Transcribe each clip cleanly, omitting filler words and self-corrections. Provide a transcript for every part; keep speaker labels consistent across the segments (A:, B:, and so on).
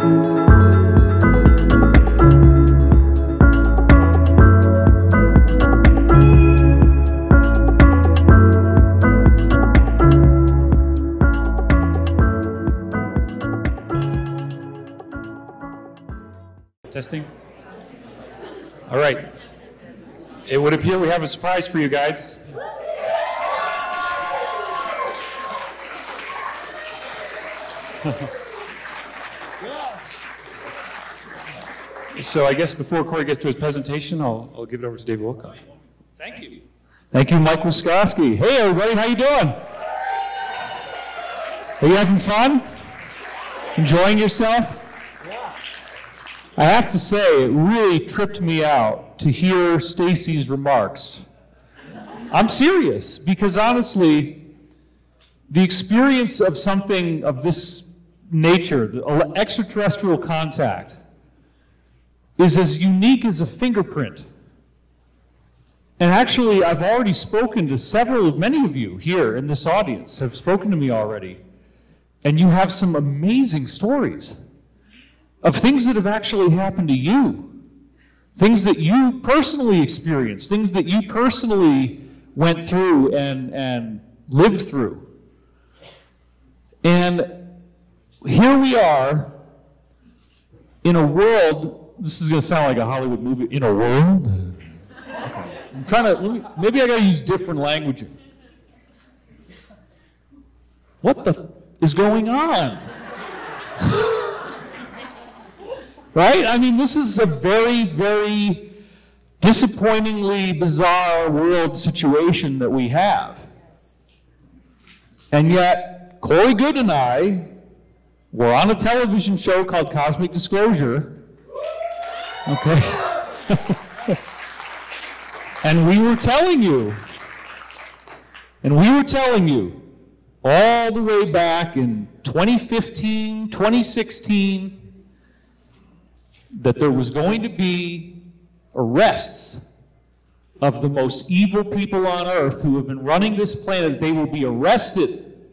A: Testing. All right. It would appear we have a surprise for you guys. So I guess before Corey gets to his presentation, I'll give it over to Dave Wilcock.
B: Thank you.
A: Thank you, Mike Wiskoski. Hey, everybody, how you doing? Are you having fun? Enjoying yourself? I have to say, it really tripped me out to hear Stacy's remarks. I'm serious, because honestly, the experience of something of this nature, the extraterrestrial contact, is as unique as a fingerprint. And actually, I've already spoken to many of you here in this audience have spoken to me already, and you have some amazing stories of things that have actually happened to you, things that you personally experienced, things that you personally went through and lived through. And here we are in a world, this is going to sound like a Hollywood movie, in a world? Okay. I'm trying to, maybe I got to use different language. What the is going on? Right? I mean, this is a very, very disappointingly bizarre world situation that we have. And yet, Corey Goode and I were on a television show called Cosmic Disclosure. Okay? And we were telling you all the way back in 2015, 2016, that there was going to be arrests of the most evil people on earth who have been running this planet. They will be arrested.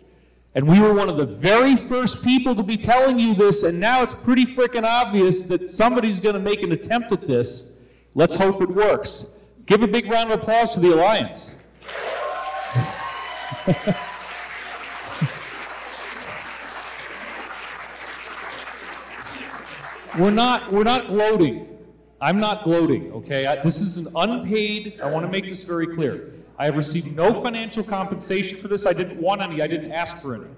A: And we were one of the very first people to be telling you this, and now it's pretty freaking obvious that somebody's going to make an attempt at this. Let's hope it works. Give a big round of applause to the Alliance. We're not gloating. I'm not gloating, okay? This is an unpaid, I want to make this very clear. I have received no financial compensation for this. I didn't want any. I didn't ask for any.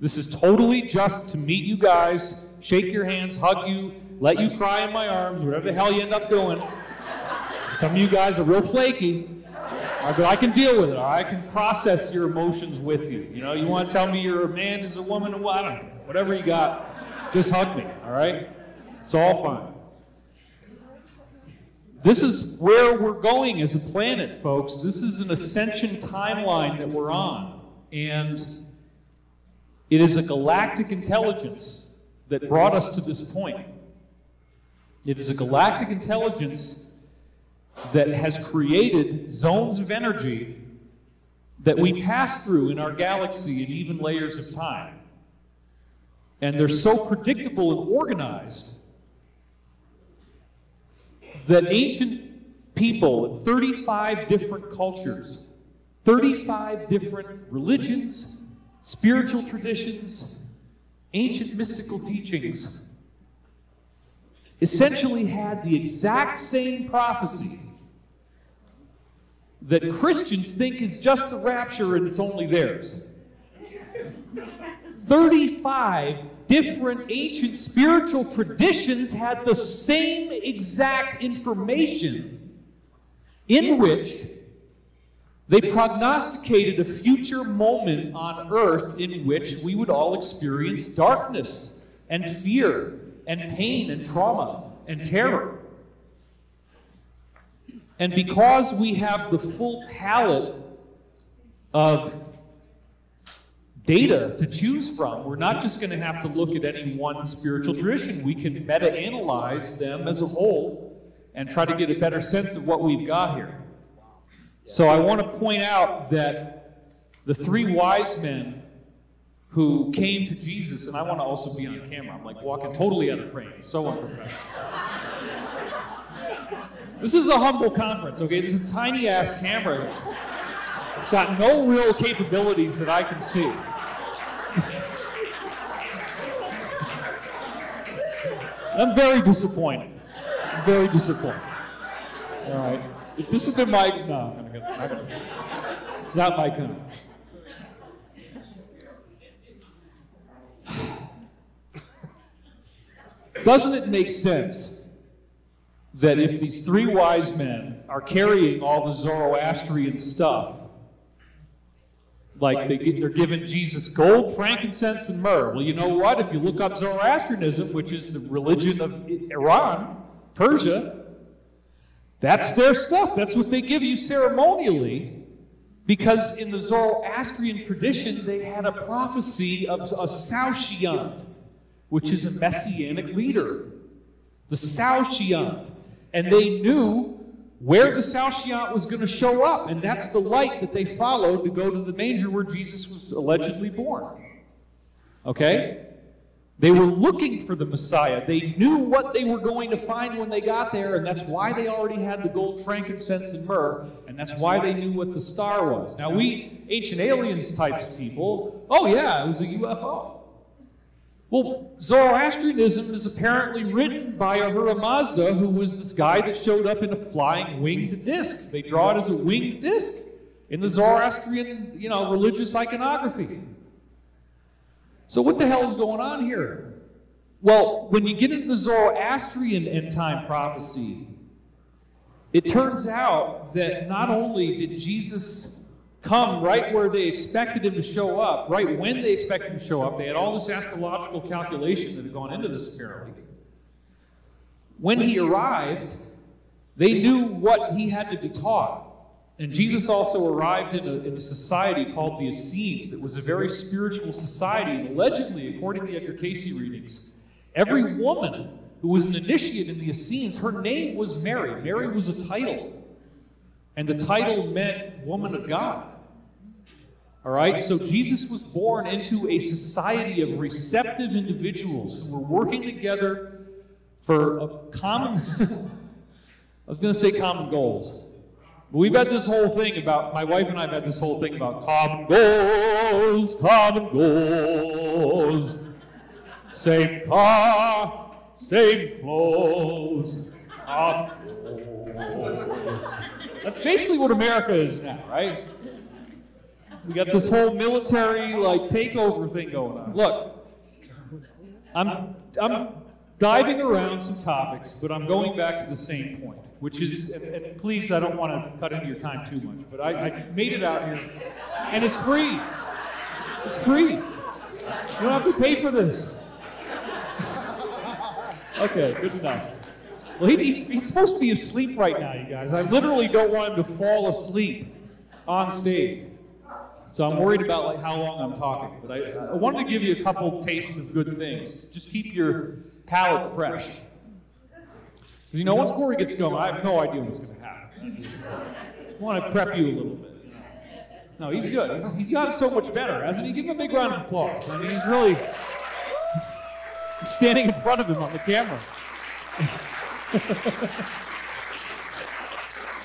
A: This is totally just to meet you guys, shake your hands, hug you, let you cry in my arms, whatever the hell you end up doing. Some of you guys are real flaky, but I can deal with it. I can process your emotions with you. You know, you want to tell me you're a man, is a woman, or what? I don't know. Whatever you got, just hug me, all right? It's all fine. This is where we're going as a planet, folks. This is an ascension timeline that we're on. And it is a galactic intelligence that brought us to this point. It is a galactic intelligence that has created zones of energy that we pass through in our galaxy in even layers of time. And they're so predictable and organized that ancient people in 35 different cultures, 35 different religions, spiritual traditions, ancient mystical teachings, essentially had the exact same prophecy that Christians think is just the rapture and it's only theirs. 35 different ancient spiritual traditions had the same exact information in which they prognosticated a future moment on earth in which we would all experience darkness and fear and pain and trauma and terror. And because we have the full palette of data to choose from, we're not just going to have to look at any one spiritual tradition. We can meta-analyze them as a whole and try to get a better sense of what we've got here. So I want to point out that the three wise men
B: who came to Jesus, and I want to also be on camera. I'm like walking totally out of frame. It's so unprofessional. This is a humble conference, okay? This is a tiny-ass camera. It's got no real capabilities that I can see. I'm very disappointed. I'm very disappointed. All right. If this is my... No, I'm gonna it's not my kind. Doesn't it make sense that if these three wise men are carrying all the Zoroastrian stuff, like they're giving Jesus gold, frankincense, and myrrh. Well, you know what? If you look up Zoroastrianism, which is the religion of Iran, Persia, that's their stuff. That's what they give you ceremonially, because in the Zoroastrian tradition, they had a prophecy of a Saoshyant, which is a messianic leader. The Saoshyant. And they knew where the Saoshyant was going to show up, and that's the light that they followed to go to the manger where Jesus was allegedly born. Okay? They were looking for the Messiah. They knew what they were going to find when they got there, and that's why they already had the gold, frankincense, and myrrh, and that's why they knew what the star was. Now, we ancient aliens types people, oh yeah, it was a UFO. Well, Zoroastrianism is apparently written by Ahura Mazda, who was this guy that showed up in a flying winged disc. They draw it as a winged disc in the Zoroastrian, religious iconography. So what the hell is going on here? Well, when you get into the Zoroastrian end-time prophecy, it turns out that not only did Jesus come right where they expected him to show up, right when they expected him to show up. They had all this astrological calculation that had gone into this apparently. When he arrived, they knew what he had to be taught. And Jesus also arrived in a society called the Essenes. It was a very spiritual society, and allegedly, according to the Edgar Casey readings, every woman who was an initiate in the Essenes, her name was Mary. Mary was a title. And the title meant woman of God. All right, so Jesus was born into a society of receptive individuals who were working together for a common, I was going to say common goals. But we've had this whole thing about, my wife and I have had this whole thing about common goals, same car, same clothes, common goals. That's basically what America is now, right? We got this whole military takeover thing going on. Look, I'm diving around some topics, but I'm going back to the same point, which is, and please, I don't want to cut into your time too much, but I made it out here, and it's free. It's free. You don't have to pay for this. Okay, good enough. Well, he's supposed to be asleep right now, you guys. I literally don't want him to fall asleep on stage. So I'm worried about how long I'm talking. But I wanted to give you a couple tastes of good things. Just keep your palate fresh. Because once Corey gets going, I have no idea what's going to happen. I want to prep you a little bit. No, he's good. He's gotten so much better, hasn't he? Give him a big round of applause. I mean, he's really standing in front of him on the camera.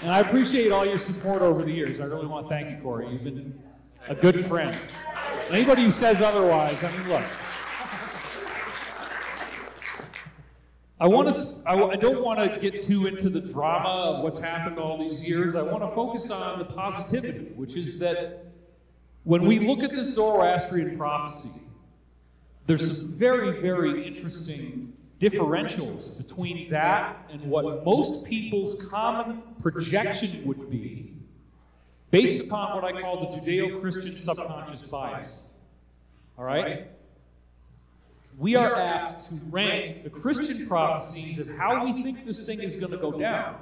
B: And I appreciate all your support over the years. I really want to thank you, Corey. You've been a good friend. And anybody who says otherwise, I mean, look. I don't want to get too into the drama of what's happened all these years. I want to focus on the positivity, which is that when we look at this Zoroastrian prophecy, there's some very, very interesting differentials between that and what most people's common projection would be based upon what I call the Judeo-Christian subconscious bias. All right? We are apt to rank the Christian prophecies of how we think this thing is going to go down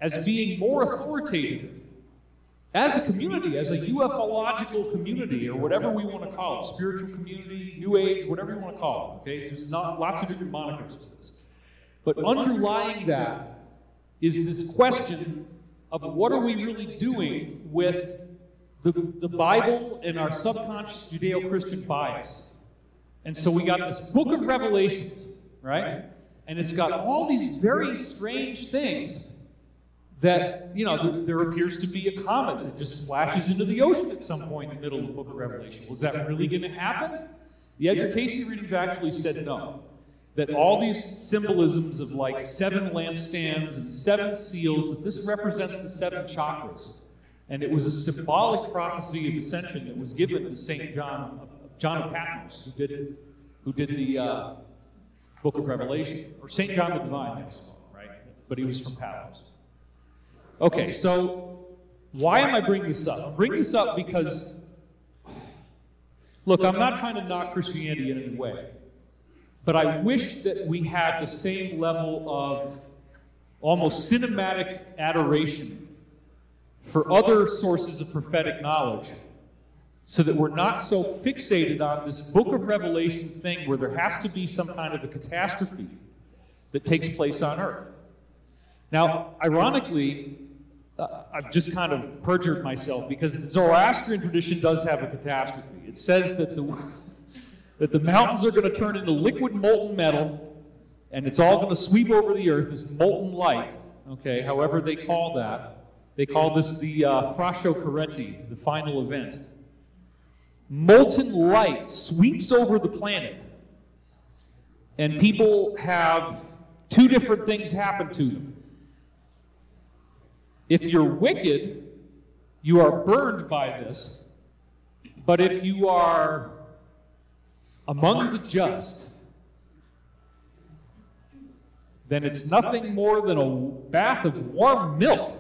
B: as being more authoritative as a community, as a ufological community, or whatever we want to call it, spiritual community, New Age, whatever you want to call it, okay? There's lots of different monikers for this. But underlying that is this question of what are we really doing with the Bible and our subconscious Judeo-Christian bias. And so we got this book of Revelations, right? And it's got all these very strange things that, you know, there appears to be a comet that just splashes into the ocean at some point in the middle of the book of Revelation. Was that really going to happen? The Edgar Casey readings actually said no. That all these symbolisms of like 7 lampstands and 7 seals, that this represents the 7 chakras. And it was a symbolic prophecy of Ascension that was given to St. John of Patmos, who did the book of Revelation. Or St. John the Divine, right? But he was from Patmos. Okay, so why am I bringing this up? I'm bringing this up because, look, I'm not trying to knock Christianity in any way, but I wish that we had the same level of almost cinematic adoration for other sources of prophetic knowledge, so that we're not so fixated on this book of Revelation thing where there has to be some kind of a catastrophe that takes place on earth. Now, ironically, I've just kind of perjured myself, because the Zoroastrian tradition does have a catastrophe. It says that the mountains are going to turn into liquid molten metal, and it's all going to sweep over the earth as molten light, okay, however they call that. They call this the Frascio Carenti, the final event. Molten light sweeps over the planet, and people have 2 different things happen to them. If you're wicked, you are burned by this. But if you are among the just, then it's nothing more than a bath of warm milk.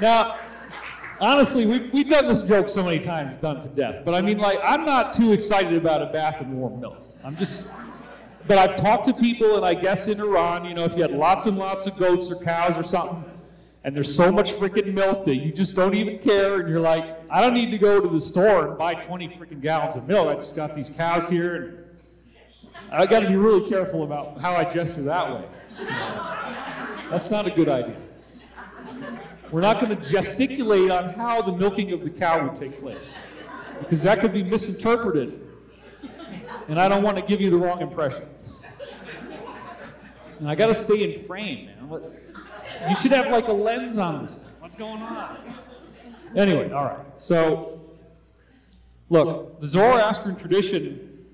B: Now, honestly, we've done this joke so many times, done to death. But I mean, like, I'm not too excited about a bath of warm milk. But I've talked to people, and I guess in Iran, you know, if you had lots and lots of goats or cows or something, and there's so much freaking milk that you just don't even care, and you're like, I don't need to go to the store and buy 20 freaking gallons of milk. I just got these cows here, and I got to be really careful about how I gesture that way. That's not a good idea. We're not going to gesticulate on how the milking of the cow would take place, because that could be misinterpreted, and I don't want to give you the wrong impression. And I got to stay in frame, man. You should have like a lens on this thing. What's going on? Anyway, all right. So, look, the Zoroastrian tradition,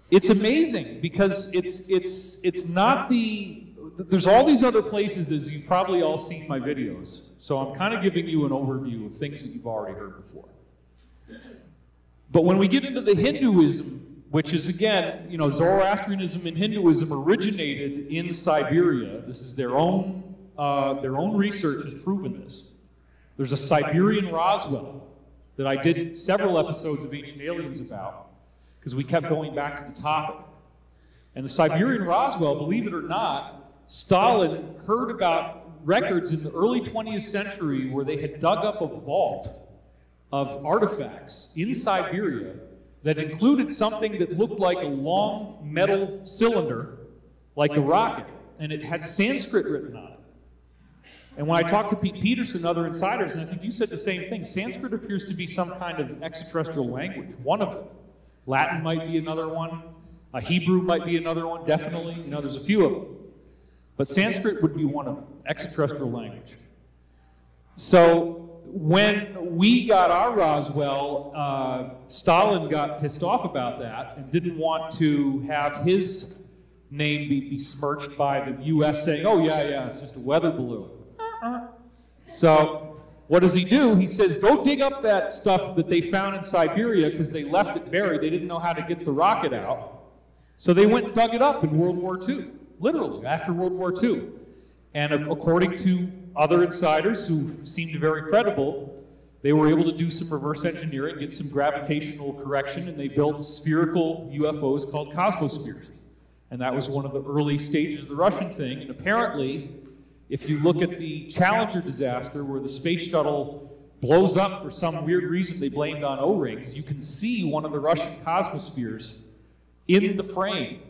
B: it's amazing, because it's not the... There's all these other places, as you've probably all seen my videos. So I'm kind of giving you an overview of things that you've already heard before. But when we get into the Hinduism, which is, again, you know, Zoroastrianism and Hinduism originated in Siberia. This is their own research has proven this. There's a Siberian Roswell that I did several episodes of Ancient Aliens about, because we kept going back to the topic. And the Siberian Roswell, believe it or not, Stalin heard about records in the early 20th century where they had dug up a vault of artifacts in Siberia that included something that looked like a long metal cylinder, like a rocket, and it had Sanskrit written on it. And when I talked to Pete Peterson and other insiders, and I think you said the same thing, Sanskrit appears to be some kind of extraterrestrial language, one of them. Latin might be another one. Hebrew might be another one, definitely. You know, there's a few of them. But Sanskrit would be one of them, extraterrestrial language. So when we got our Roswell, Stalin got pissed off about that and didn't want to have his name be besmirched by the U.S. saying, oh, yeah, it's just a weather balloon. So what does he do? He says, go dig up that stuff that they found in Siberia, because they left it buried. They didn't know how to get the rocket out. So they went and dug it up in World War II, literally, after World War II. And according to other insiders who seemed very credible, they were able to do some reverse engineering, get some gravitational correction, and they built spherical UFOs called cosmospheres. And that was one of the early stages of the Russian thing. And apparently, if you look at the Challenger disaster, where the space shuttle blows up for some weird reason they blamed on O-rings, you can see one of the Russian cosmospheres in the frame.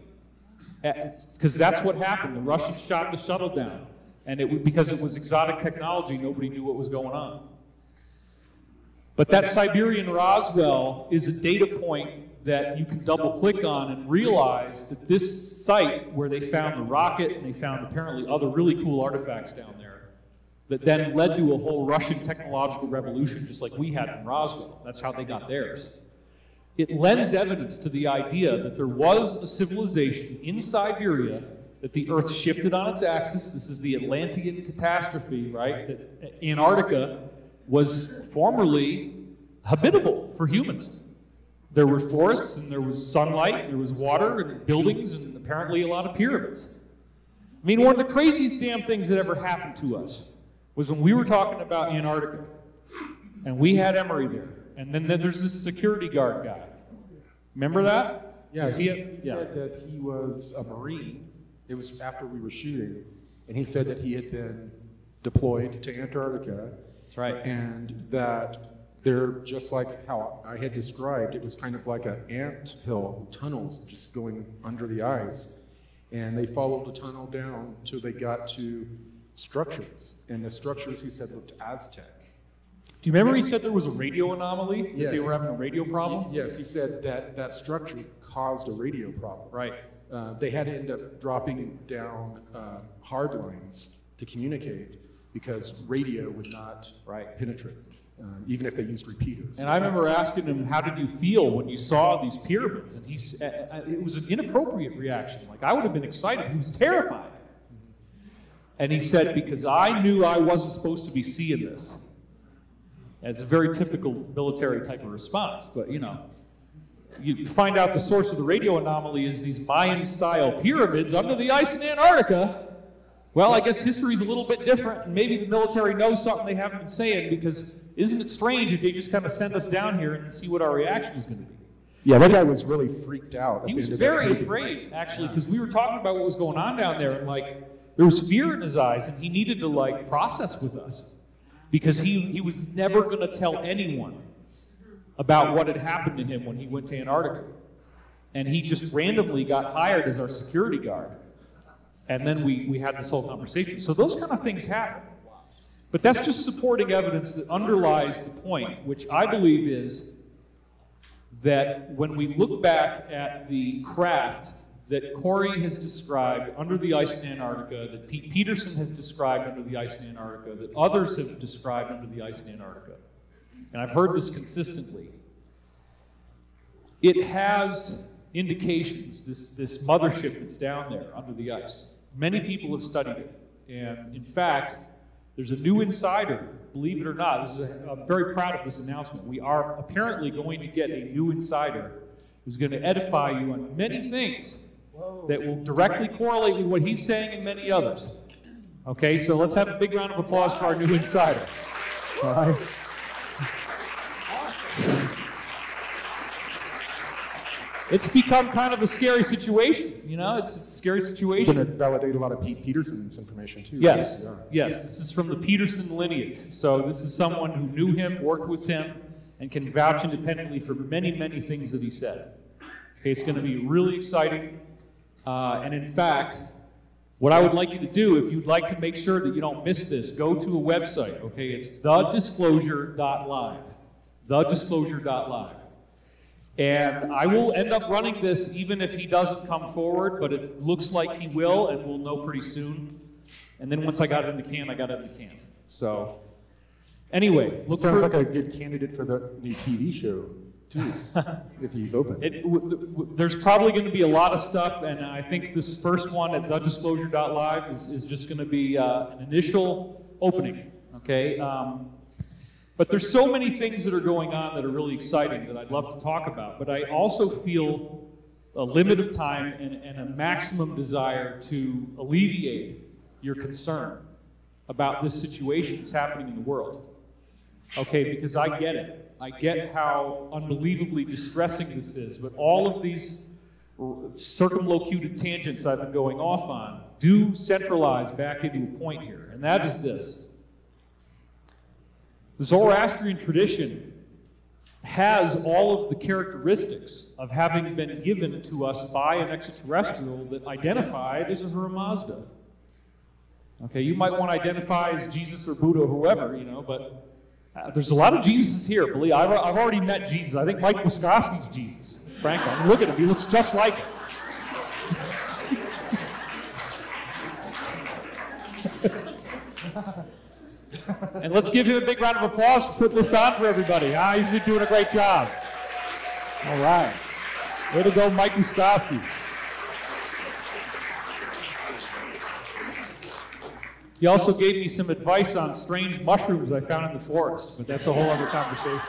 B: Because that's what happened. The Russians shot the shuttle down. And because it was exotic technology, nobody knew what was going on. But that Siberian Roswell is a data point that you can double click on and realize that this site where they found the rocket and they found apparently other really cool artifacts down there that then led to a whole Russian technological revolution just like we had in Roswell. That's how they got theirs. It lends evidence to the idea that there was a civilization in Siberia, that the Earth shifted on its axis. This is the Atlantean catastrophe, right? That Antarctica was formerly habitable for humans. There were forests, and there was sunlight, and there was water, and buildings, and apparently a lot of pyramids. I mean, one of the craziest damn things that ever happened to us was when we were talking about Antarctica, and we had Emery there, and then there's this security guard guy. Remember that?
C: Yeah, he said that he was a Marine. It was after we were shooting, and he said that he had been deployed to Antarctica.
B: That's right.
C: And that they're just like how I had described, it was kind of like an anthill, tunnels just going under the ice. And they followed the tunnel down until they got to structures. And the structures, he said, looked Aztec.
B: Do you remember he said there was a radio anomaly?
C: Yes.
B: That they were having a radio problem?
C: Yes, he said that that structure caused a radio problem.
B: Right.
C: They had to end up dropping down hard lines to communicate because radio would not penetrate, even if they used repeaters.
B: And I remember asking him, how did you feel when you saw these pyramids? And he it was an inappropriate reaction. Like, I would have been excited. He was terrified. And he said, because I knew I wasn't supposed to be seeing this. It's a very typical military type of response, but you know. You find out the source of the radio anomaly is these Mayan-style pyramids under the ice in Antarctica. Well, I guess history's a little bit different, and maybe the military knows something they haven't been saying, because isn't it strange if they just kind of send us down here and see what our reaction is going to be?
C: Yeah, that guy was really freaked out.
B: He was very afraid, actually, because we were talking about what was going on down there, and like, there was fear in his eyes, and he needed to like process with us, because he was never going to tell anyone about what had happened to him when he went to Antarctica. And he just randomly got hired as our security guard. And then we had this whole conversation. So those kind of things happen. But that's just supporting evidence that underlies the point, which I believe is that when we look back at the craft that Corey has described under the ice in Antarctica, that Pete Peterson has described under the ice in Antarctica, that others have described under the ice in Antarctica, and I've heard this consistently, it has indications, this mothership that's down there under the ice. Many people have studied it, and in fact, there's a new insider, believe it or not. I'm very proud of this announcement. We are apparently going to get a new insider who's going to edify you on many things that will directly correlate with what he's saying and many others. Okay, so let's have a big round of applause for our new insider. All right. It's become kind of a scary situation, you know? It's a scary situation.
C: It's going to validate a lot of Pete Peterson's information, too.
B: Yes,
C: right?
B: yes. This is from the Peterson lineage. So this is someone who knew him, worked with him, and can vouch independently for many, many things that he said. Okay, it's going to be really exciting. And in fact, what I would like you to do, if you'd like to make sure that you don't miss this, go to a website, okay? It's thedisclosure.live. Thedisclosure.live. And I will end up running this even if he doesn't come forward, but it looks like he will, and we'll know pretty soon. And then once I got it in the can, I got it in the can. So, anyway, look
C: Sounds like a good candidate for the new TV show, too, if he's open.
B: There's probably going to be a lot of stuff, and I think this first one at thedisclosure.live is just going to be an initial opening, okay? But there's so many things that are going on that are really exciting that I'd love to talk about. But I also feel a limit of time and a maximum desire to alleviate your concern about this situation that's happening in the world. Okay, because I get it. I get how unbelievably distressing this is. But all of these circumlocuted tangents I've been going off on do centralize back into a point here. And that is this. The Zoroastrian tradition has all of the characteristics of having been given to us by an extraterrestrial that identified as a Ahura Mazda. Okay, you might want to identify as Jesus or Buddha or whoever, but there's a lot of Jesus here. Believe I've already met Jesus. I think Mike Wisconsin's Jesus. Frankly, I mean, look at him. He looks just like him. And let's give him a big round of applause for putting this on for everybody. He's doing a great job. All right. Way to go, Mike Wisconsin. He also gave me some advice on strange mushrooms I found in the forest, but that's a whole other conversation.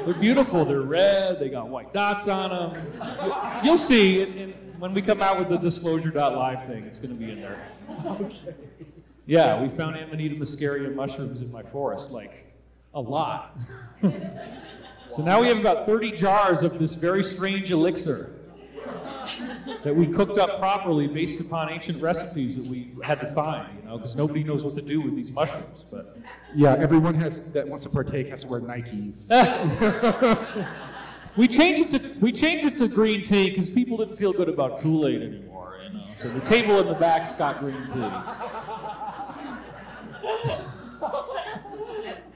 B: They're beautiful. They're red. They got white dots on them. You'll see when we come out with the disclosure.live thing. It's going to be in there.
C: Okay.
B: Yeah, we found Amanita muscaria mushrooms in my forest, like a lot. So now we have about 30 jars of this very strange elixir that we cooked up properly based upon ancient recipes that we had to find, because nobody knows what to do with these mushrooms. But
C: yeah, everyone that wants to partake has to wear Nikes.
B: We changed it to green tea because people didn't feel good about Kool-Aid anymore, So the table in the back's got green tea.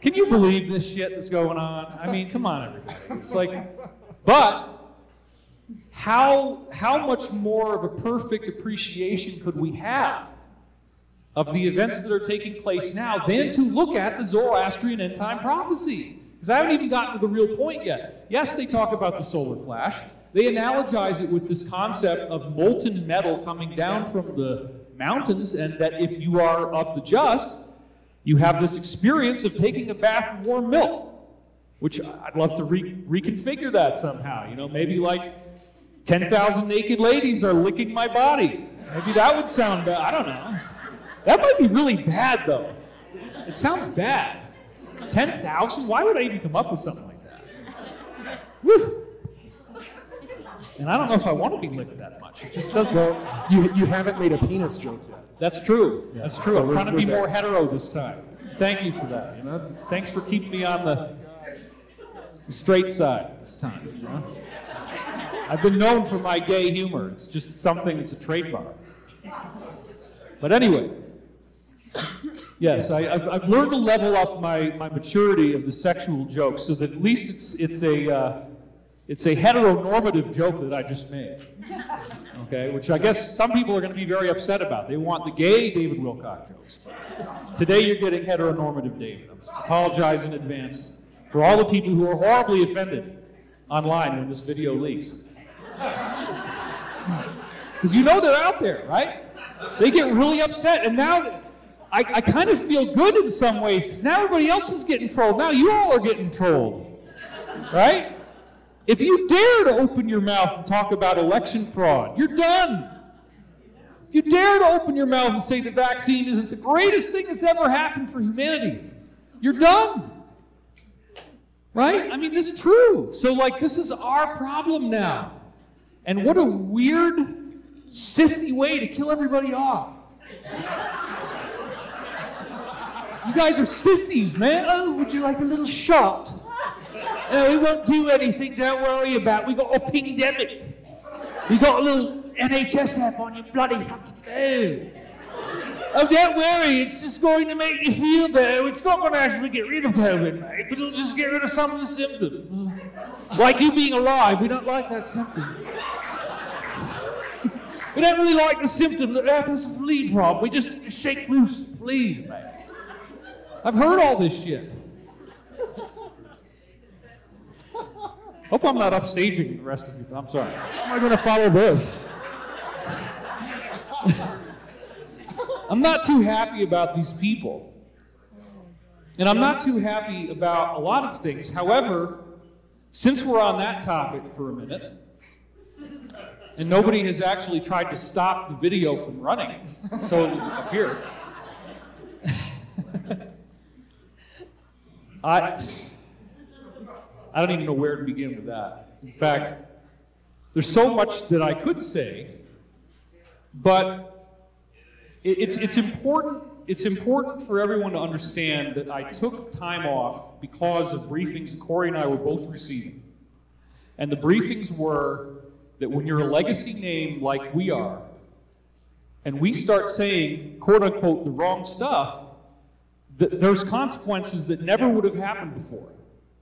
B: Can you believe this shit that's going on? I mean, come on, everybody. It's like, but how much more of a perfect appreciation could we have of the events that are taking place now than to look at the Zoroastrian end-time prophecy? Because I haven't even gotten to the real point yet. Yes, they talk about the solar flash. They analogize it with this concept of molten metal coming down from the mountains, and that if you are of the just, you have this experience of taking a bath of warm milk, which I'd love to reconfigure that somehow. Maybe like 10,000 naked ladies are licking my body. Maybe that would sound bad. I don't know. That might be really bad, though. It sounds bad. 10,000? Why would I even come up with something like that? Woo! And I don't know if I want to be licked that much. It just doesn't.
C: Well, you haven't made a penis joke yet.
B: That's true.
C: Yeah.
B: That's true.
C: So
B: I'm trying to be more hetero this time. Thank you for that. Thanks for keeping me on the straight side this time. I've been known for my gay humor. It's just something that's a trademark. But anyway, yes, I've learned to level up my maturity of the sexual joke so that at least it's a heteronormative joke that I just made. Okay, which I guess some people are going to be very upset about. They want the gay David Wilcock jokes. But today you're getting heteronormative David. I apologize in advance for all the people who are horribly offended online when this video leaks. Because they're out there, right? They get really upset, and now I kind of feel good in some ways, because now everybody else is getting trolled. Now you all are getting trolled, right? If you dare to open your mouth and talk about election fraud, you're done. If you dare to open your mouth and say the vaccine isn't the greatest thing that's ever happened for humanity, you're done. Right? I mean, this is true. So, this is our problem now. And what a weird, sissy way to kill everybody off. You guys are sissies, man. Oh, would you like a little shot? We won't do anything, don't worry about it. We got a pandemic. You got a little NHS app on your bloody fucking phone. Oh, don't worry, it's just going to make you feel better. It's not going to actually get rid of COVID, mate, but it'll just get rid of some of the symptoms. Like you being alive, we don't like that symptom. We don't really like the symptom that there's a flea problem. We just shake loose the fleas, mate. I've heard all this shit. Hope I'm not upstaging the rest of you, but I'm sorry.
C: How am I going to follow this?
B: I'm not too happy about these people. And I'm not too happy about a lot of things. However, since we're on that topic for a minute, and nobody has actually tried to stop the video from running, so up here, I don't even know where to begin with that. In fact, there's so much that I could say, but it's important for everyone to understand that I took time off because of briefings that Corey and I were both receiving. And the briefings were that when you're a legacy name like we are, and we start saying, quote unquote, the wrong stuff, there's consequences that never would have happened before.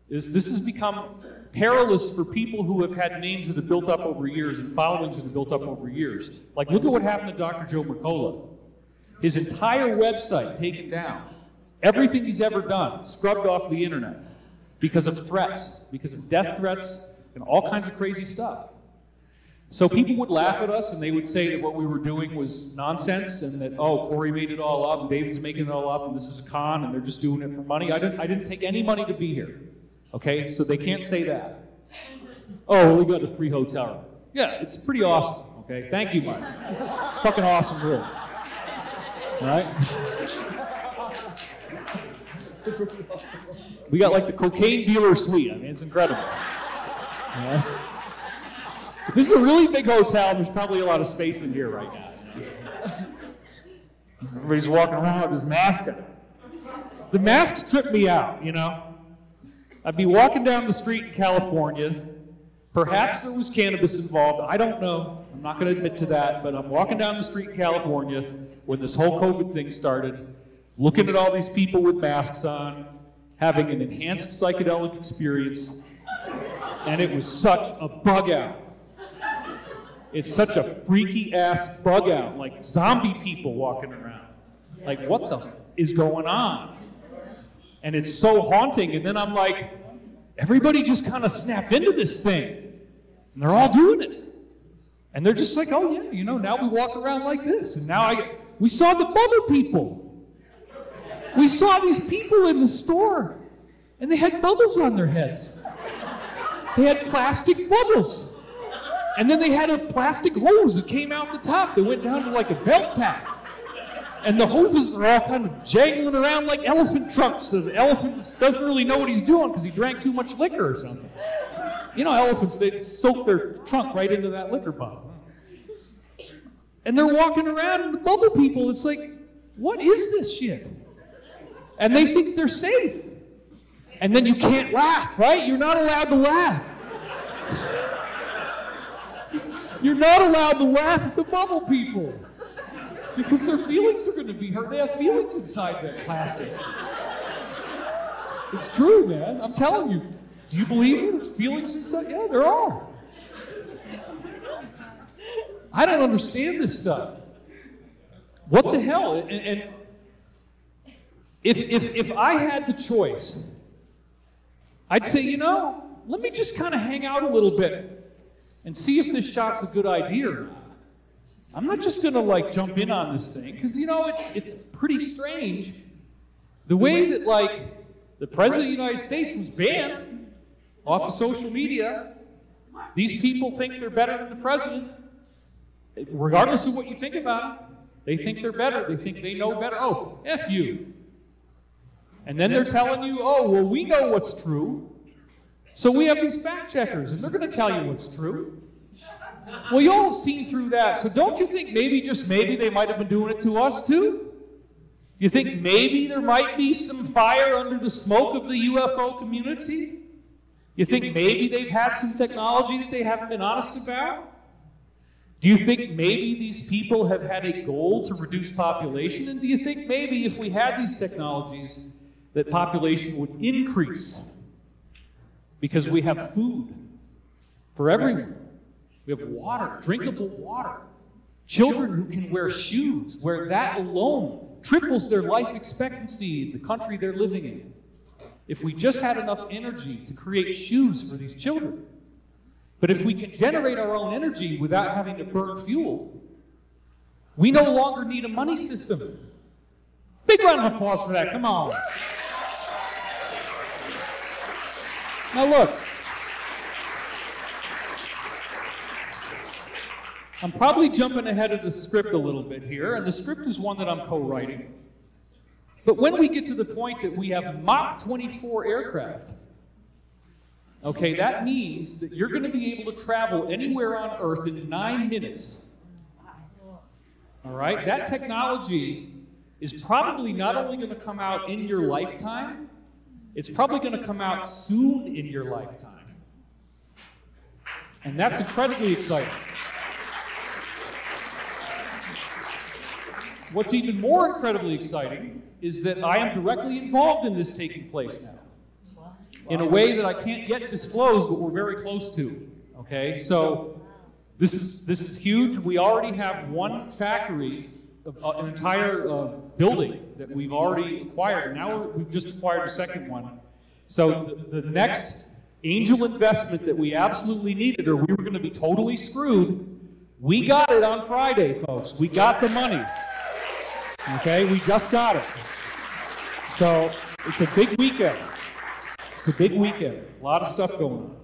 B: This has become perilous for people who have had names that have built up over years and followings that have built up over years. Like, look at what happened to Dr. Joe Mercola. His entire website taken down. Everything he's ever done scrubbed off the internet because of threats, because of death threats and all kinds of crazy stuff. So people would laugh at us and they would say that what we were doing was nonsense and that, oh, Corey made it all up and David's making it all up and this is a con and they're just doing it for money. I didn't take any money to be here. Okay, so they can't say that. Oh, well, we got a free hotel room. Yeah, it's pretty awesome. Okay, thank you, Mike. It's fucking awesome, really. All right? We got like the cocaine dealer suite. I mean, it's incredible. All right? This is a really big hotel. There's probably a lot of space in here right now. Everybody's walking around with his mask on. The masks trip me out, you know. I'd be walking down the street in California. Perhaps there was cannabis involved. I don't know. I'm not going to admit to that. But I'm walking down the street in California when this whole COVID thing started, looking at all these people with masks on, having an enhanced psychedelic experience. And it was such a bug out. It's such a freaky ass bug out. Like zombie people walking around. Like, what the is going on? And it's so haunting, and then I'm like, everybody just kind of snapped into this thing. And they're all doing it. And they're just like, oh yeah, you know, now we walk around like this. And now we saw the bubble people. We saw these people in the store, and they had bubbles on their heads. They had plastic bubbles. And then they had a plastic hose that came out the top that went down to like a belt pack. And the hoses are all kind of jangling around like elephant trunks. So the elephant doesn't really know what he's doing because he drank too much liquor or something. You know, elephants, they soak their trunk right into that liquor bottle. And they're walking around, and the bubble people, it's like, what is this shit? And they think they're safe. And then you can't laugh, right? You're not allowed to laugh. You're not allowed to laugh at the bubble people. Because their feelings are going to be hurt. They have feelings inside that plastic. It's true, man. I'm telling you. Do you believe it? There's feelings inside? Yeah, there are. I don't understand this stuff. What the hell? And if I had the choice, I'd say, you know, let me just kind of hang out a little bit and see if this shot's a good idea or not. I'm not just going to like jump in on this thing because, you know, it's pretty strange. The way that like the President of the United States was banned off of social media, these people think they're better than the President. Regardless of what you think about them, they think they're better. They think they know better. Oh, F you. And then they're telling you, oh, well, we know what's true. So we have these fact checkers, and they're going to tell you what's true. Well, you all have seen through that. So don't you think maybe, just maybe, they might have been doing it to us too? You think maybe there might be some fire under the smoke of the UFO community? You think maybe they've had some technology that they haven't been honest about? Do you think maybe these people have had a goal to reduce population? And do you think maybe if we had these technologies, that population would increase? Because we have food for everyone. We have water, drinkable water. Children who can wear shoes, where that alone triples their life expectancy in the country they're living in. If we just had enough energy to create shoes for these children. But if we can generate our own energy without having to burn fuel, we no longer need a money system. Big round of applause for that, come on. Now look, I'm probably jumping ahead of the script a little bit here, and the script is one that I'm co-writing. But when we get to the point that we have Mach 24 aircraft, okay, that means that you're going to be able to travel anywhere on Earth in 9 minutes. All right? That technology is probably not only going to come out in your lifetime, it's probably going to come out soon in your lifetime. And that's incredibly exciting. what's even more incredibly exciting is that I am directly involved in this taking place now, in a way that I can't yet disclose, but we're very close to. Okay, so this is huge. We already have one factory, an entire building that we've already acquired. Now we've just acquired a second one. So the next angel investment that we absolutely needed, or we were going to be totally screwed, we got it on Friday, folks. We got the money. Okay, we just got it. So it's a big weekend. It's a big weekend. A lot of stuff going on.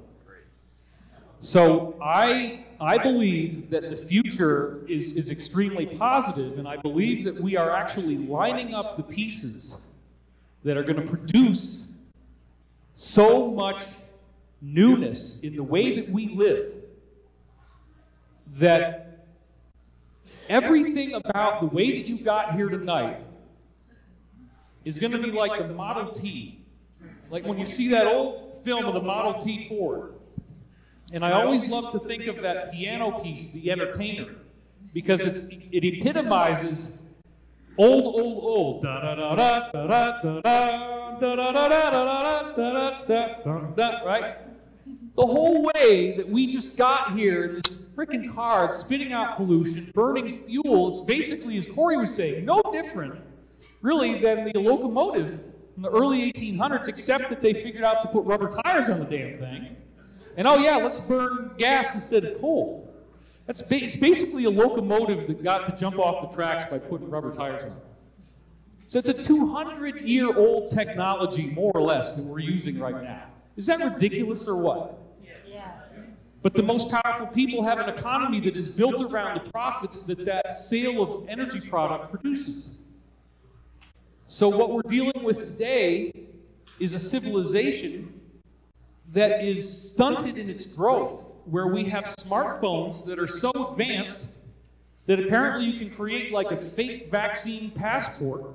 B: So I believe that the future is extremely positive, and I believe that we are actually lining up the pieces that are going to produce so much newness in the way that we live that everything about the way that you got here tonight is going to be like the Model T. Like when you see that old film of the Model T Ford. And I always love to think of that piano piece, The Entertainer, because it epitomizes old. Right? The whole way that we just got here in this freaking car, it's spitting out pollution, burning fuel, it's basically, as Corey was saying, no different, really, than the locomotive in the early 1800s, except that they figured out to put rubber tires on the damn thing. And oh yeah, let's burn gas instead of coal. It's basically a locomotive that got to jump off the tracks by putting rubber tires on it. So it's a 200-year-old technology, more or less, that we're using right now. Is that ridiculous or what? Yeah. But the most powerful people have an economy that is built around the profits that sale of energy product produces. So what we're dealing with today is a civilization that is stunted in its growth, where we have smartphones that are so advanced that apparently you can create like a fake vaccine passport.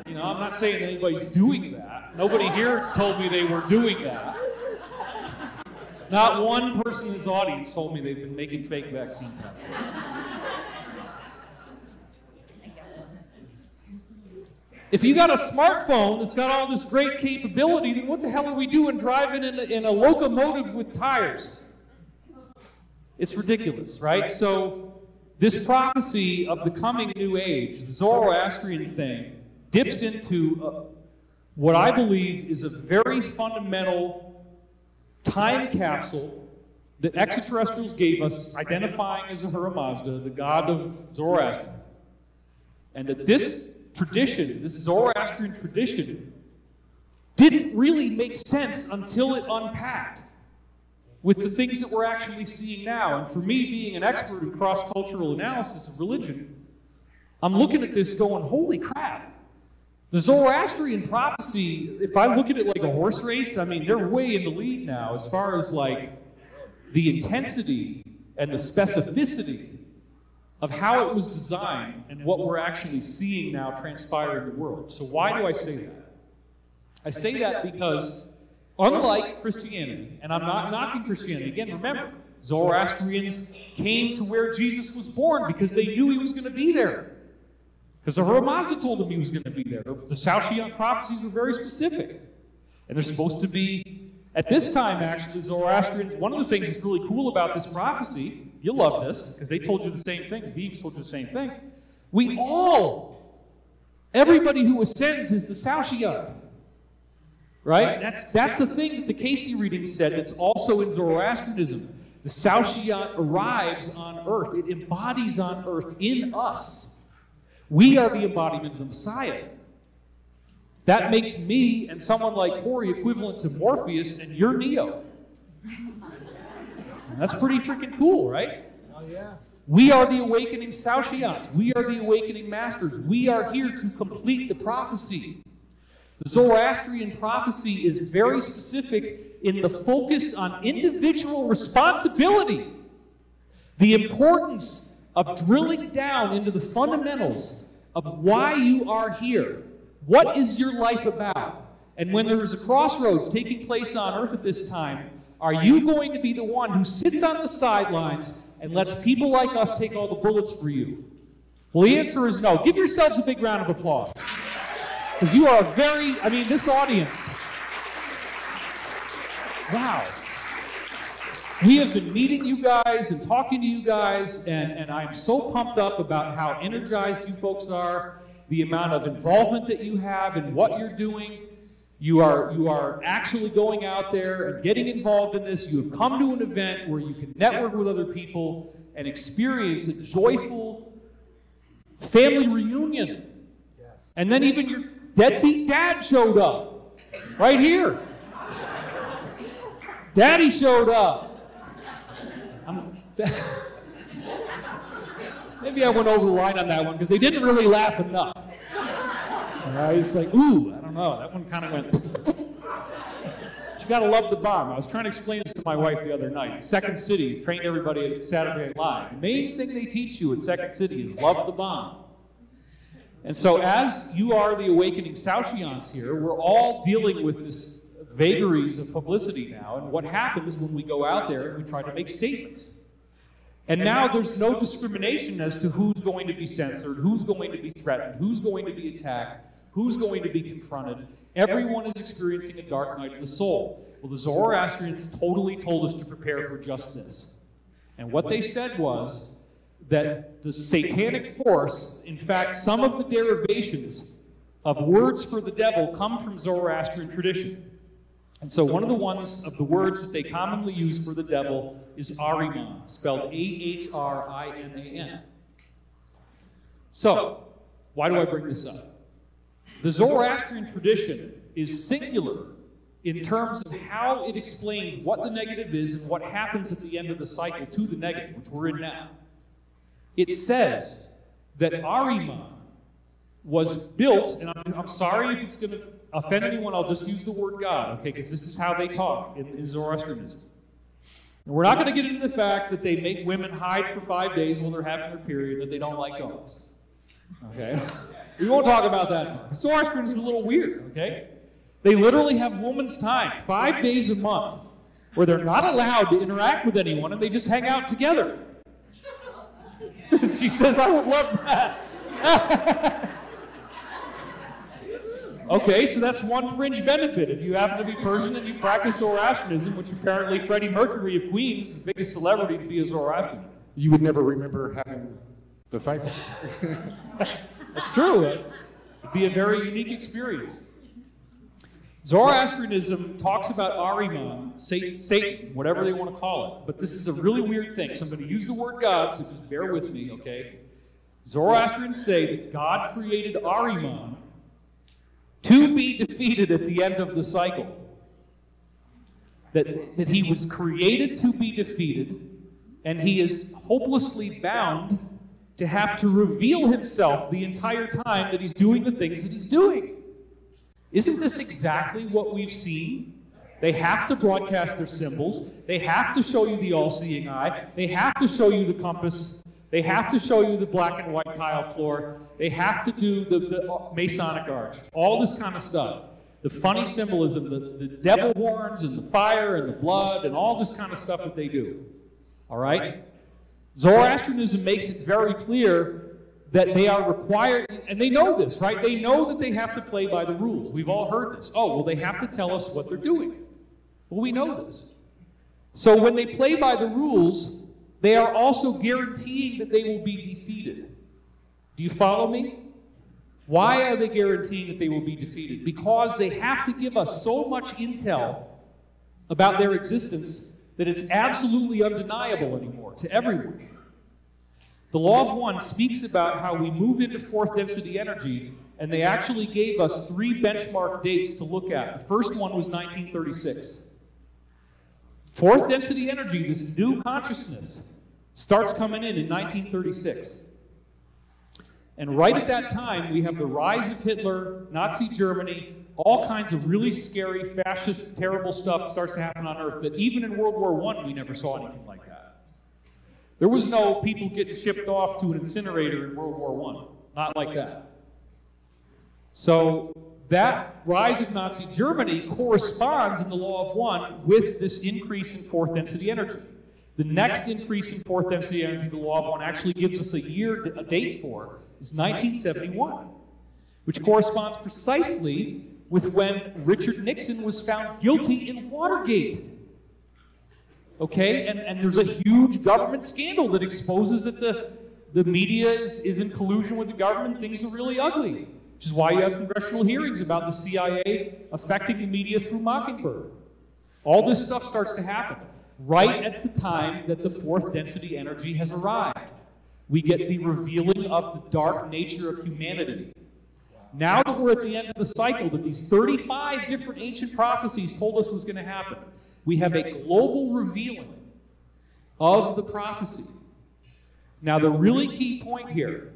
B: You know, I'm not saying anybody's doing that. Nobody here told me they were doing that. Not one person in this audience told me they've been making fake vaccine passports. If you got a smartphone that's got all this great capability, then what the hell are we doing driving in a locomotive with tires? It's ridiculous, right? So this prophecy of the coming new age, the Zoroastrian thing, dips into what I believe is a very fundamental time capsule that extraterrestrials gave us, identifying as Ahura Mazda, the god of Zoroastrianism. And that this tradition, this Zoroastrian tradition, didn't really make sense until it unpacked with the things that we're actually seeing now. And for me, being an expert in cross-cultural analysis of religion, I'm looking at this going, holy crap. The Zoroastrian prophecy, if I look at it like a horse race, I mean, they're way in the lead now as far as like the intensity and the specificity of how it was designed and what we're actually seeing now transpire in the world. So why do I say that? I say that because, unlike Christianity, and I'm not knocking Christianity, again, remember, Zoroastrians came to where Jesus was born because they knew he was going to be there. Because Ahura Mazda told them he was going to be there. The Saoshyant prophecies were very specific. And they're supposed to be, at this time, actually, Zoroastrians, one of the things that's really cool about this prophecy, you'll love this, because they told you the same thing, the beings told you the same thing. Everybody who ascends is the Saoshyant. Right? That's the thing that the Casey reading said that's also in Zoroastrianism. The Saoshyant arrives on earth. It embodies on earth in us. We are the embodiment of the Messiah. That makes me and someone like Corey equivalent to Morpheus, and you're Neo. And that's pretty freaking cool, right?
D: Oh, yes.
B: We are the awakening Saoshyants. We are the awakening masters. We are here to complete the prophecy. The Zoroastrian prophecy is very specific in the focus on individual responsibility. The importance of drilling down into the fundamentals of why you are here. What is your life about? And when there is a crossroads taking place on earth at this time, are you going to be the one who sits on the sidelines and lets people like us take all the bullets for you? Well, the answer is no. Give yourselves a big round of applause. Because you are this audience, wow. We have been meeting you guys and talking to you guys, and I'm so pumped up about how energized you folks are, the amount of involvement that you have in what you're doing. You are actually going out there and getting involved in this. You have come to an event where you can network with other people and experience a joyful family reunion. And then even your deadbeat dad showed up. Right here. Daddy showed up. Maybe I went over the line on that one because they didn't really laugh enough. All right, it's like, ooh, I don't know. That one kind of went. But you got to love the bomb. I was trying to explain this to my wife the other night. Second City trained everybody at Saturday Night Live. The main thing they teach you at Second City is love the bomb. And so as you are the awakening Saoshyants here, we're all dealing with this vagaries of publicity now, and what happens when we go out there and we try to make statements. And now there's no discrimination as to who's going to be censored, who's going to be threatened, who's going to be attacked, who's going to be confronted. Everyone is experiencing a dark night of the soul. Well, the Zoroastrians totally told us to prepare for just this. And what they said was that the satanic force, in fact, some of the derivations of words for the devil come from Zoroastrian tradition. And so one of the words that they commonly use for the devil is Ahriman, spelled A-H-R-I-M-A-N. So, why do I bring this up? The Zoroastrian tradition is singular in terms of how it explains what the negative is and what happens at the end of the cycle to the negative, which we're in now. It says that Ahriman was built, and I'm sorry if it's going to offend anyone, I'll just use the word God, okay, because this is how they talk in Zoroastrianism. And we're not going to get into the fact that they make women hide for 5 days while they're having their period, that they don't like dogs. Okay? We won't talk about that. Zoroastrianism is a little weird, okay? They literally have woman's time, 5 days a month, where they're not allowed to interact with anyone and they just hang out together. She says, I would love that. Okay, so that's one fringe benefit. If you happen to be Persian and you practice Zoroastrianism, which apparently Freddie Mercury of Queens is the biggest celebrity to be a Zoroastrian.
C: You would never remember having the fight.
B: That's true. It'd be a very unique experience. Zoroastrianism talks about Ahriman, Satan, whatever they want to call it. But this is a really weird thing. So I'm going to use the word God, so just bear with me, okay? Zoroastrians say that God created Ahriman to be defeated at the end of the cycle. That he was created to be defeated, and he is hopelessly bound to have to reveal himself the entire time that he's doing the things that he's doing. Isn't this exactly what we've seen? They have to broadcast their symbols. They have to show you the all-seeing eye. They have to show you the compass. They have to show you the black and white tile floor. They have to do the Masonic arch. All this kind of stuff. The funny symbolism, the devil horns and the fire and the blood and all this kind of stuff that they do. All right? Zoroastrianism makes it very clear that they are required, and they know this, right? They know that they have to play by the rules. We've all heard this. Oh, well, they have to tell us what they're doing. Well, we know this. So when they play by the rules, they are also guaranteeing that they will be defeated. Do you follow me? Why are they guaranteeing that they will be defeated? Because they have to give us so much intel about their existence that it's absolutely undeniable anymore to everyone. The Law of One speaks about how we move into fourth density energy, and they actually gave us 3 benchmark dates to look at. The first one was 1936. Fourth density energy, this new consciousness, starts coming in 1936. And right at that time, we have the rise of Hitler, Nazi Germany, all kinds of really scary, fascist, terrible stuff starts to happen on Earth that even in World War I, we never saw anything like that. There was no people getting shipped off to an incinerator in World War I. Not like that. So that rise of Nazi Germany corresponds in the Law of One with this increase in fourth density energy. The next increase in fourth density energy the law of one actually gives us a date for, is 1971, which corresponds precisely with when Richard Nixon was found guilty in Watergate. Okay, and there's a huge government scandal that exposes that the media is in collusion with the government. Things are really ugly, which is why you have congressional hearings about the CIA affecting the media through Mockingbird. All this stuff starts to happen right at the time that the fourth density energy has arrived. We get the revealing of the dark nature of humanity. Now that we're at the end of the cycle, that these 35 different ancient prophecies told us was going to happen, we have a global revealing of the prophecy. Now, the really key point here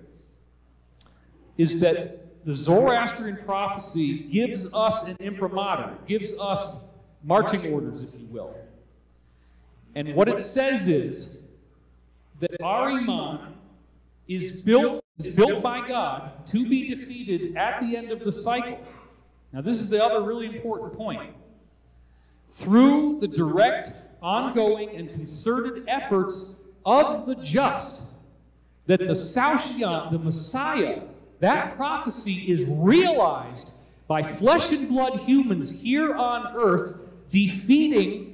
B: is that the Zoroastrian prophecy gives us an imprimatur, gives us marching orders, if you will. And what it says is that our Iman is built by God to be defeated at the end of the cycle. Now, this is the other really important point. Through the direct, ongoing, and concerted efforts of the just, that the Saoshyant, the Messiah, that prophecy is realized by flesh and blood humans here on earth, defeating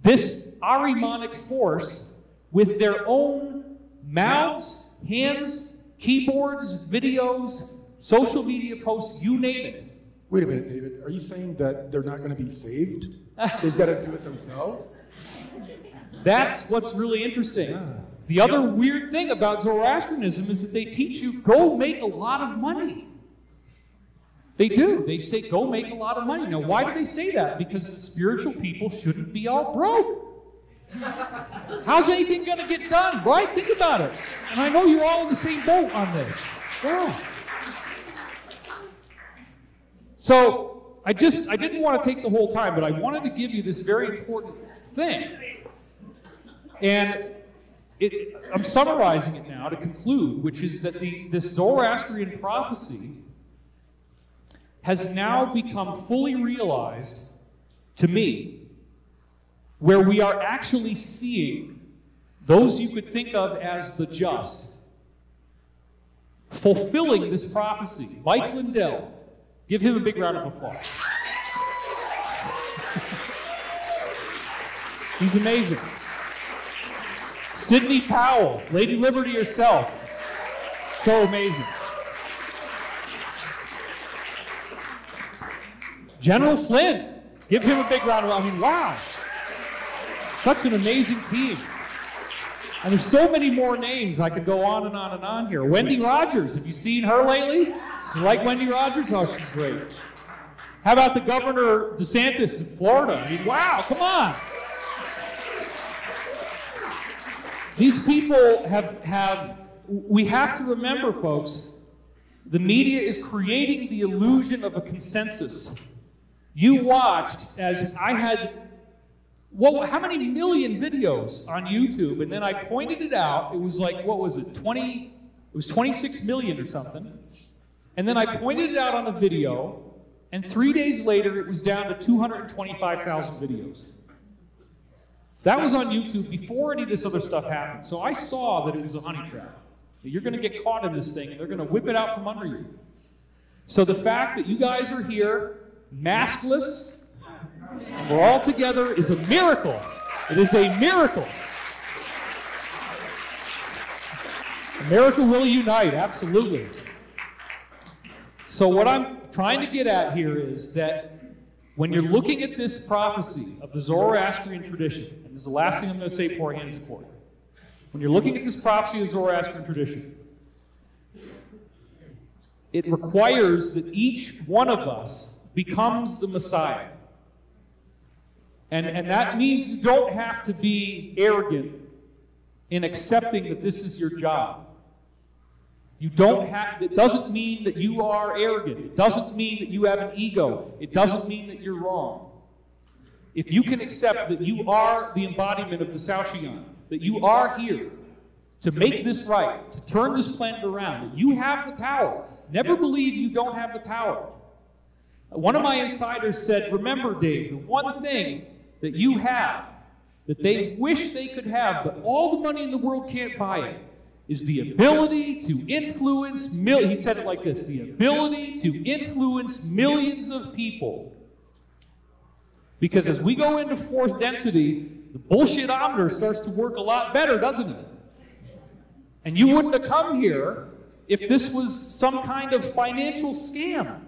B: this Ahrimanic force with their own mouths, hands, keyboards, videos, social media posts, you name it.
C: Wait a minute, David. Are you saying that they're not going to be saved? They've got to do it themselves?
B: That's what's really interesting. The other weird thing about Zoroastrianism is that they teach you, go make a lot of money. They do. They say, go make a lot of money. Now, why do they say that? Because the spiritual people shouldn't be all broke. How's anything going to get done, right? Think about it. And I know you're all in the same boat on this. Yeah. So, I didn't want to take the whole time, but I wanted to give you this very important thing. And I'm summarizing it now to conclude, which is that this Zoroastrian prophecy has now become fully realized to me, where we are actually seeing those you could think of as the just fulfilling this prophecy. Mike Lindell, give him a big round of applause. He's amazing. Sidney Powell, Lady Liberty herself. So amazing. General Flynn, give him a big round of applause. I mean, wow. Such an amazing team. And there's so many more names. I could go on and on and on here. Wendy Rogers, have you seen her lately? You like Wendy Rogers? Oh, she's great. How about the Governor DeSantis in Florida? I mean, wow, come on. These people we have to remember, folks, the media is creating the illusion of a consensus. You watched as I had, how many million videos on YouTube, and then I pointed it out. It was like, what was it, it was 26 million or something. And then I pointed it out on a video, and 3 days later it was down to 225,000 videos. That was on YouTube before any of this other stuff happened. So I saw that it was a honey trap. That you're going to get caught in this thing, and they're going to whip it out from under you. So the fact that you guys are here, maskless, and we're all together is a miracle. It is a miracle. America will unite, absolutely. So what I'm trying to get at here is that when you're looking at this prophecy of the Zoroastrian tradition, and this is the last thing I'm going to say before I hand it to Corey. When you're looking at this prophecy of the Zoroastrian tradition, it requires that each one of us becomes the Messiah. And that means you don't have to be arrogant in accepting that this is your job. It doesn't mean that you are arrogant. It doesn't mean that you have an ego. It doesn't mean that you're wrong. If you can accept that you are the embodiment of the Saoshyant, that you are here to make this right, to turn this planet around, that you have the power. Never believe you don't have the power. One of my insiders said, remember, Dave, the one thing that you have that they wish they could have, but all the money in the world can't buy it, is the ability to influence, he said it like this, the ability to influence millions of people. Because as we go into fourth density, the bullshitometer starts to work a lot better, doesn't it? And you wouldn't have come here if this was some kind of financial scam.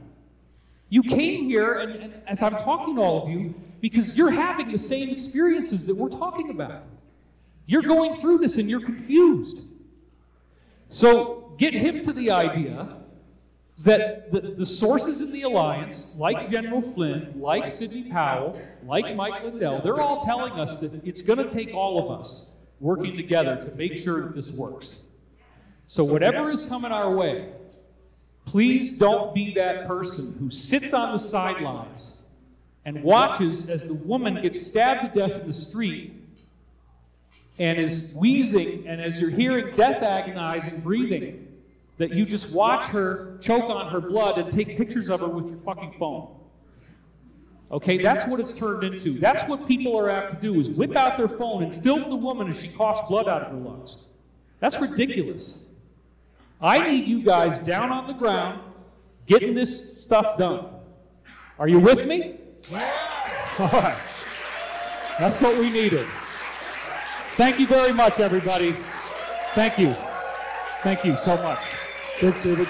B: You came here, and as I'm talking to all of you, because you're having the same experiences that we're talking about. You're going through this and you're confused. So get hip to the idea that the sources in the Alliance, like General Flynn, like Sidney Powell, like Mike Lindell, they're all telling us that it's going to take all of us working together to make sure that this works. So whatever is coming our way, please don't be that person who sits on the sidelines and watches as the woman gets stabbed to death in the street and is wheezing, and as you're hearing death agonizing breathing, that you just watch her choke on her blood and take pictures of her with your fucking phone. Okay, that's what it's turned into. That's what people are apt to do, is whip out their phone and film the woman as she coughs blood out of her lungs. That's ridiculous. I need you guys down on the ground getting this stuff done. Are you with me? All right. That's what we needed. Thank you very much, everybody. Thank you. Thank you so much.
C: Thanks, David.